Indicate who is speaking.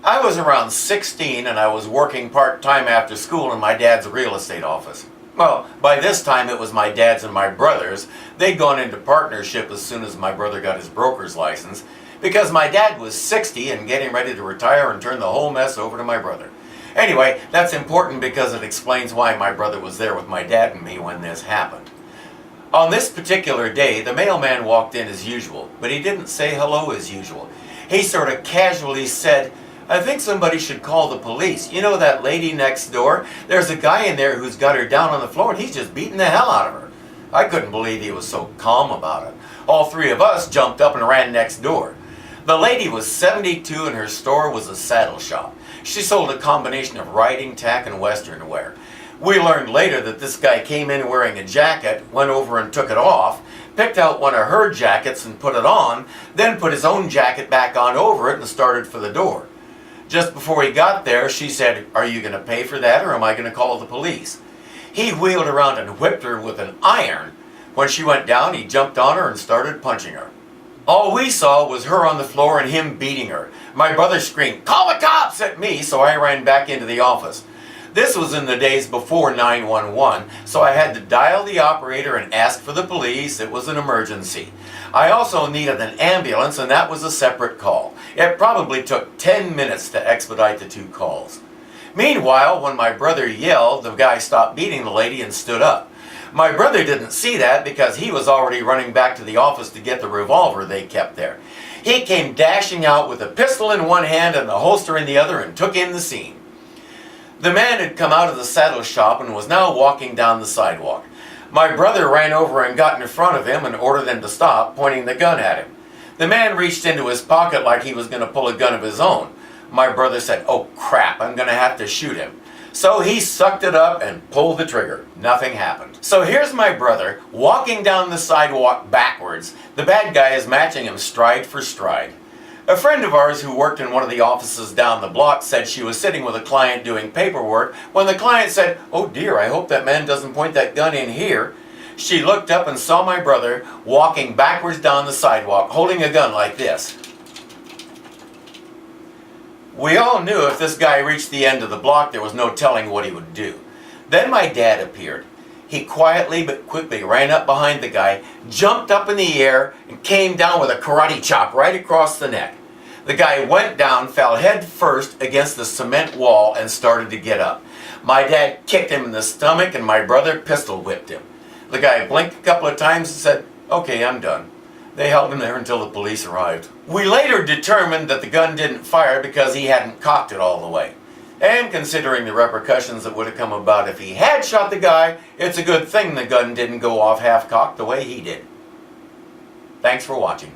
Speaker 1: I was around 16 and I was working part-time after school in my dad's real estate office. Well, by this time it was my dad's and my brother's. They'd gone into partnership as soon as my brother got his broker's license, because my dad was 60 and getting ready to retire and turn the whole mess over to my brother. Anyway, that's important because it explains why my brother was there with my dad and me when this happened. On this particular day, the mailman walked in as usual, but he didn't say hello as usual. He sort of casually said, "I think somebody should call the police. You know that lady next door? There's a guy in there who's got her down on the floor and he's just beating the hell out of her." I couldn't believe he was so calm about it. All three of us jumped up and ran next door. The lady was 72 and her store was a saddle shop. She sold a combination of riding tack and western wear. We learned later that this guy came in wearing a jacket, went over and took it off, picked out one of her jackets and put it on, then put his own jacket back on over it and started for the door. Just before he got there, she said, "Are you going to pay for that or am I going to call the police?" He wheeled around and whipped her with an iron. When she went down, he jumped on her and started punching her. All we saw was her on the floor and him beating her. My brother screamed, "Call the cops!" at me, so I ran back into the office. This was in the days before 911, so I had to dial the operator and ask for the police. It was an emergency. I also needed an ambulance, and that was a separate call. It probably took 10 minutes to expedite the two calls. Meanwhile, when my brother yelled, the guy stopped beating the lady and stood up. My brother didn't see that because he was already running back to the office to get the revolver they kept there. He came dashing out with a pistol in one hand and the holster in the other and took in the scene. The man had come out of the saddle shop and was now walking down the sidewalk. My brother ran over and got in front of him and ordered him to stop, pointing the gun at him. The man reached into his pocket like he was going to pull a gun of his own. My brother said, "Oh crap, I'm going to have to shoot him." So he sucked it up and pulled the trigger. Nothing happened. So here's my brother walking down the sidewalk backwards. The bad guy is matching him stride for stride. A friend of ours who worked in one of the offices down the block said she was sitting with a client doing paperwork when the client said, "Oh dear, I hope that man doesn't point that gun in here." She looked up and saw my brother walking backwards down the sidewalk holding a gun like this. We all knew if this guy reached the end of the block there was no telling what he would do. Then my dad appeared. He quietly but quickly ran up behind the guy, jumped up in the air, and came down with a karate chop right across the neck. The guy went down, fell head first against the cement wall, and started to get up. My dad kicked him in the stomach, and my brother pistol whipped him. The guy blinked a couple of times and said, "Okay, I'm done." They held him there until the police arrived. We later determined that the gun didn't fire because he hadn't cocked it all the way. And considering the repercussions that would have come about if he had shot the guy, it's a good thing the gun didn't go off half-cocked the way he did. Thanks for watching.